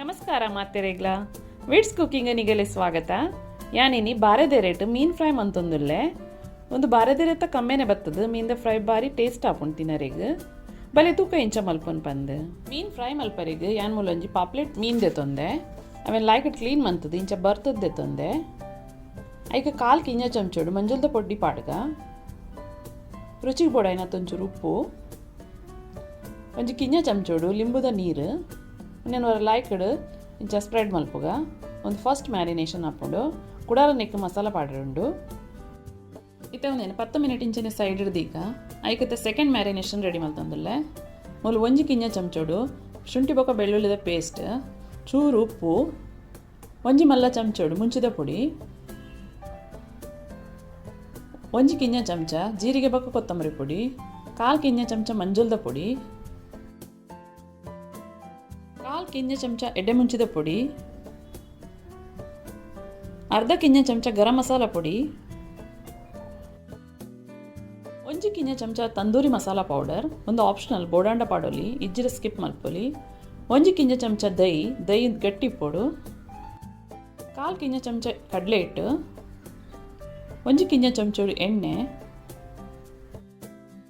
ನಮಸ್ಕಾರ ಮಾತೆರೆಗ್ಲ ವಿಡ್ಸ್ ಕುಕಿಂಗನಿಗೆಲೆ ಸ್ವಾಗತ. ಯಾನಿನಿ ಬಾರೆದೆ ರೇಟ್ ಮೀನ್ ಫ್ರೈ ಮಂತೊಂದುಲ್ಲೆ ಒಂದು ಬಾರೆದೆ ರೇತ ಕಮ್ಮೆನೆ ಬರ್ತದ ಮೀನ್ದ ಫ್ರೈ ಬಾರಿ ಟೇಸ್ಟ್ ಆಪುಂಡು ತಿನ್ನರೆಗ್ ಬಲೆ ತೂಕ ಇಂಚ ಮಲ್ಪೊನ್ ಪಂದ್ ಮೀನ್ ಫ್ರೈ ಮಲ್ಪರೆಗ್ ಯಾನ್ ಮೂಲೊಂಜಿ ಪಾಪ್ಲೆಟ್ ಮೀನ್ ದೆತೊಂದೆ ಅವೆನ್ ಲೈಕ್ ಕ್ಲೀನ್ ಮಂತದ ಇಂಚ ಬರ್ತದ ದೆತೊಂದೆ ಐಕ ಕಾಲ್ ಕಿಂಜ ಚಮಚೋಡು ಮಂಜುಲ್ದ ಪೊಡ್ಡಿ ಪಾಡ್ಗ ರುಚಿಗೆ ಬೋಡಾಯ್ನ ತೊಂಚೂರು ಉಪ್ಪು ಒಂಜಿ ಕಿಂಜ ಚಮಚೋಡು ಲಿಂಬುದ ನೀರು నేను లైక్డ్ ఇంచ స్ప్రెడ్ మల్పుగా ಒಂದು ಫಸ್ಟ್ ಮ್ಯಾರಿನೇಷನ್ ಹಾಕ್ಕೊಂಡು ಕುಡಾರ ನೆಕ್ ಮಸಾಲ ಪಾಡ್ರೆಂಡು ಇತ್ತೆ ಒಂದು 10 ಮಿನಿಟ್ ಇಂಚಿನ ಸೈಡ್ ಹಿಡ್ದೀಗ ಐಕತ್ತೆ ಸೆಕೆಂಡ್ ಮ್ಯಾರಿನೇಷನ್ ರೆಡಿ ಮಲ್ತಂದಲ್ಲೇ ಮೊದಲು ಒಂಜಿ ಕಿಂಜ ಚಮಚೋಡು ಶುಂಠಿ ಬೊಕ್ಕ ಬೆಳ್ಳುಳ್ಳಿದ ಪೇಸ್ಟ್ ಚೂರು ಉಪ್ಪು ಒಂಜಿ ಮಲ್ಲ ಚಮಚೋಡು ಮುಂಚಿದ ಪುಡಿ ಒಂಜಿ ಕಿಂಜ ಚಮಚ ಜೀರಿಗೆ ಬೊಕ್ಕ ಕೊತ್ತಂಬರಿ ಪುಡಿ ಕಾಲು ಕಿಂಜ ಚಮಚ ಮಂಜುಲ್ದ ಪುಡಿ ಕಾಲು ಕಿಂಜ ಚಮಚ ಎಡ್ಡೆ ಮುಂಚಿದ ಪುಡಿ ಅರ್ಧ ಕಿಂಜ ಚಮಚ ಗರಂ ಮಸಾಲ ಪುಡಿ ಒಂಜಿ ಕಿಂಜ ಚಮಚ ತಂದೂರಿ ಮಸಾಲ ಪೌಡರ್ ಒಂದು ಆಪ್ಷನಲ್ ಬೋಡಾಂಡ ಪಾಡೋಲಿ ಇಜ್ಜಿರ ಸ್ಕಿಪ್ ಮಲ್ಪೊಲಿ ಒಂಜಿ ಕಿಂಜ ಚಮಚ ದಹಿ ಗಟ್ಟಿ ಪೊಡು ಕಾಲು ಕಿಂಜ ಚಮಚ ಕಡಲೆ ಹಿಟ್ಟು ಒಂಜಿ ಕಿಂಜ ಚಮಚೋಡು ಎಣ್ಣೆ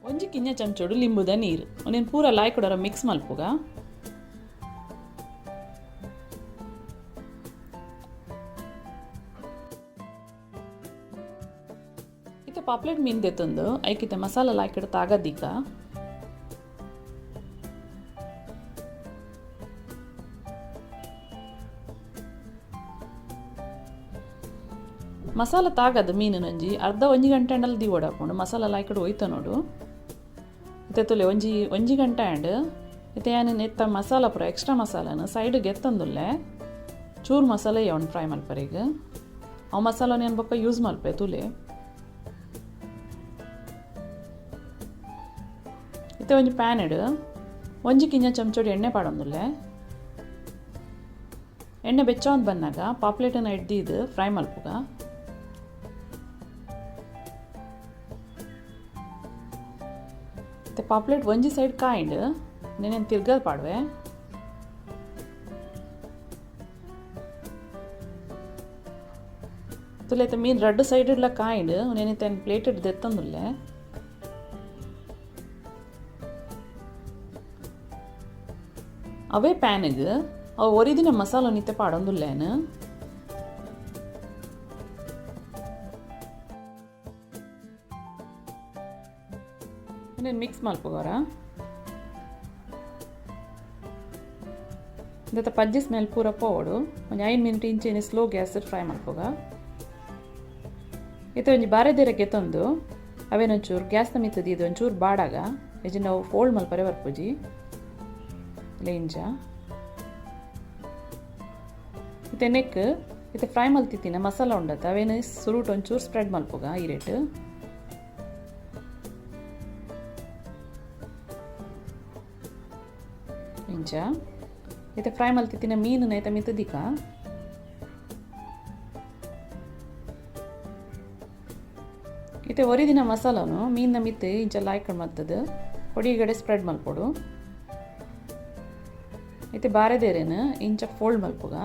ಒಂಜಿ ಕಿಂಜ ಚಮಚೋಡು ಲಿಂಬುದ ನೀರು ಒಂದೇನು ಪೂರ ಲಾಯ್ ಕೊಡೋರ ಮಿಕ್ಸ್ ಮಲ್ಪುಗ ಪಾಪ್ಲೆಟ್ ಮೀನ್ ದೆತ್ತೊಂದು ಐಕಿತೆ ಮಸಾಲ ಲಾಯ್ಕಿಡ ತಾಗದೀಗ ಮಸಾಲ ತಾಗದ ಮೀನು ನಂಜಿ ಅರ್ಧ ಒಂಜಿ ಗಂಟೆ ಅಂಡಲ್ಲಿ ದಿ ಓಡಾಕೊಂಡು ಮಸಾಲ ಲಾಯ್ಕಿಡ ಹೋಯ್ತ ನೋಡು ಇತ್ತೆ ತುಲೆ ಒಂಜಿ ಗಂಟೆ ಆ್ಯಂಡ್ ಇತ್ತೆ ಏನೇನು ಎತ್ತ ಮಸಾಲ ಪೂರ ಎಕ್ಸ್ಟ್ರಾ ಮಸಾಲನ ಸೈಡಿಗೆ ಎತ್ತಂದುಲ್ಲೆ ಚೂರು ಮಸಾಲೆ ಒಂದು ಫ್ರೈ ಮಲ್ಪರಿಗೆ ಅವು ಮಸಾಲನ ಏನು ಬೊಕ್ಕ ಯೂಸ್ ಮಲ್ಪೆ ತುಲೆ ಇತ್ತೆ ಒಂಜಿ ಪ್ಯಾನ್ ಇಡು ಒಂಜಿ ಕಿಂಜ ಚಮಚೋಡಿ ಎಣ್ಣೆ ಪಾಡೊಂದುಲ್ಲೆ ಎಣ್ಣೆ ಬೆಚ್ಚೊಂದು ಬಂದಾಗ ಪಾಪ್ಲೆಟನ್ನು ಹಿಡ್ದಿದ್ದು ಫ್ರೈ ಮಲ್ಪುಗ ಮತ್ತು ಪಾಪ್ಲೆಟ್ ಒಂಜಿ ಸೈಡ್ ಕಾಯಿಂಡು నేనేನು ತಿರ್ಗದ ಪಾಡುವೆ ತುಲೈತೆ ಮೀನು ರಡ್ಡು ಸೈಡ್ ಇಡ್ಲ ಕಾಯಿಂಡು నేనైతే ಪ್ಲೇಟ್ ಹಿಡ್ದು ಎತ್ತಂದುಲ್ಲೆ ಅವೇ ಪ್ಯಾನಿಗೆ ಅವು ಒರಿದಿನ ಮಸಾಲ ನಿತ್ತೆ ಪಾಡೊಂದುಲ್ಲೇನು నేను ಮಿಕ್ಸ್ ಮಲ್ಪುಗೋರ ಇಂತ ಪಜ್ಜಿ ಸ್ಮೆಲ್ ಪೂರ ಪೋಡು ಒಂದು 5 ಮಿನಿಟ್ ಇಂಚೇನೆ ಸ್ಲೋ ಗ್ಯಾಸ್ ಫ್ರೈ ಮಲ್ಪುಗ ಇತ್ತೆ ಒಂಜಿ ಬಾರೆದೆರಕ್ಕೆ ತಂದು ಅವೇನೊಂಚೂರು ಗ್ಯಾಸ್ನ ಮಿತ್ತದ ಇದು ಒಂಚೂರು ಬಾಡಾಗ ಎಜಿ ನಾವು ಫೋಲ್ಡ್ ಮಲ್ಪರೆ ಬರ್ಪುಜಿ ಲೇಂಜ ಇತ್ತೆ ನೆಕ್ ಇತ್ತೆ ಫ್ರೈ ಮಲ್ತಿತ್ತಿನ ಮಸಾಲ ಉಂಡತ್ತ ಅವೇನು ಸುರುಟ್ ಒಂಚೂರು ಸ್ಪ್ರೆಡ್ ಮಲ್ಪುಗ ಈ ರೇಟ್ ಇಂಚ ಇತ್ತೆ ಫ್ರೈ ಮಲ್ತಿತ್ತಿನ ಮೀನು ಐತೆ ಮಿತ್ತದಿಕ ಇತ್ತೆ ಒರಿದಿನ ಮಸಾಲನು ಮೀನಿನ ಮಿತ್ತು ಇಂಚ ಲಾಯ್ಕೊಂಡು ಮತ್ತದು ಹೊಡಿಗಡೆ ಸ್ಪ್ರೆಡ್ ಮಲ್ಪೊಡು ಇತ್ತೆ ಬಾರೆದೇರೇನು ಇಂಚ ಫೋಲ್ಡ್ ಮಲ್ಪುಗ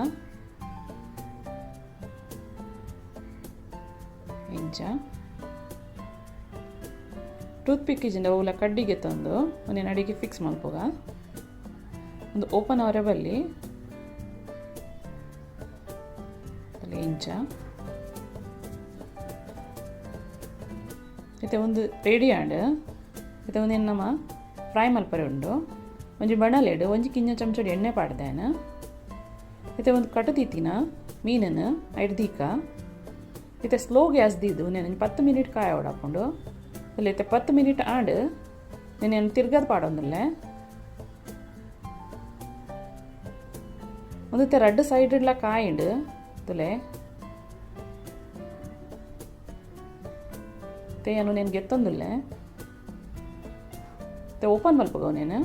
ಇಂಚ ಟೂತ್ ಪಿಕ್ ಇಜಿಂದ ಅವುಲ ಕಡ್ಡಿಗೆ ತಂದು ಒಂದೇನು ಅಡಿಗೆ ಫಿಕ್ಸ್ ಮಲ್ಪುಗ ಒಂದು ಓಪನ್ ಅವರೆಬಲ್ಲಿ ಅಲ್ಲಿ ಇಂಚ ಇತ್ತೆ ಒಂದು ರೆಡಿ ಆಂಡ್ ಇತ್ತೆ ಒಂದೇನು ನಮ್ಮ ಫ್ರೈ ಮಲ್ಪರೆ ಉಂಡು ಒಂಜಿ ಬಣಲೆಡು ಒಂಜಿ ಕಿಂಜ ಚಮಚೋಡಿ ಎಣ್ಣೆ ಪಾಡ್ದೇನು ಇತ್ತೆ ಒಂದು ಕಟುದೀತಿನ ಮೀನನ್ನು ಹಿಡ್ದೀಕ ಇತ್ತೆ ಸ್ಲೋ ಗ್ಯಾಸ್ ದಿದ್ದು నేను 10 ಮಿನಿಟ್ ಕಾಯ ಓಡಾಕೊಂಡು ಅಲ್ಲಿ ಇತ್ತೆ 10 ಮಿನಿಟ್ ಆಂಡ್ నేను ತಿರ್ಗದ ಪಾಡೊಂದುಲ್ಲೆ ಒಂದಿತ್ತೆ ರಡ್ಡು ಸೈಡ್ ಇಡ್ಲ ಕಾಯಿಂಡು ತುಲೆ ತೇನು నేను ಗೆತ್ತೊಂದುಲ್ಲೆ ತೆ ಓಪನ್ ಮಲ್ಪಗೋ నేను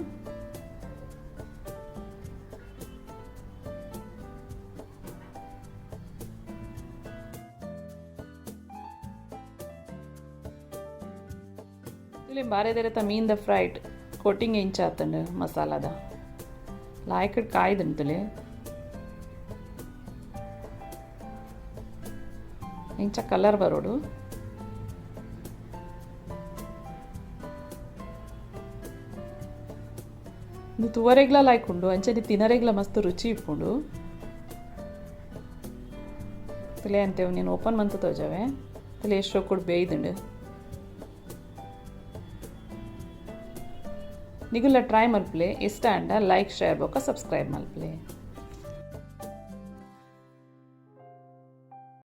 ಬಾರೆದೆರೆತ ಮೀನ್ದ ಫ್ರೈಡ್ ಕೋಟಿಂಗ್ ಇಂಚಾತಂಡು ಮಸಾಲದ ಲಾಯ್ಕಡ್ ಕಾಯ್ದುಂಟುಲೆ ಇಂಚ ಕಲರ್ ಬರೋಡು. ಇದು ತೂವರೆಗ್ಲ ಲಾಯ್ಕೊಂಡು ಅಂಚನೆ ತಿನ್ನರೆಗ್ಲ ಮಸ್ತ್ ರುಚಿ ಇಪ್ಪುಂಡು. ತಲೆ ಅಂತೇವು ನೀನು ಓಪನ್ ಮಂತ್ ತೋಜವೆ ತಲೆ ಎಷ್ಟೋ ಕೂಡ ಬೇಯ್ದುಂಡು. ನಿಗುಲ್ಲ ಟ್ರೈ ಮಲ್ಪ್ಲೆ ಇಷ್ಟ ಅಂಡ ಲೈಕ್ ಶೇರ್ ಬೊಕ್ಕ ಸಬ್ಸ್ಕ್ರೈಬ್ ಮಲ್ಪ್ಲೆ.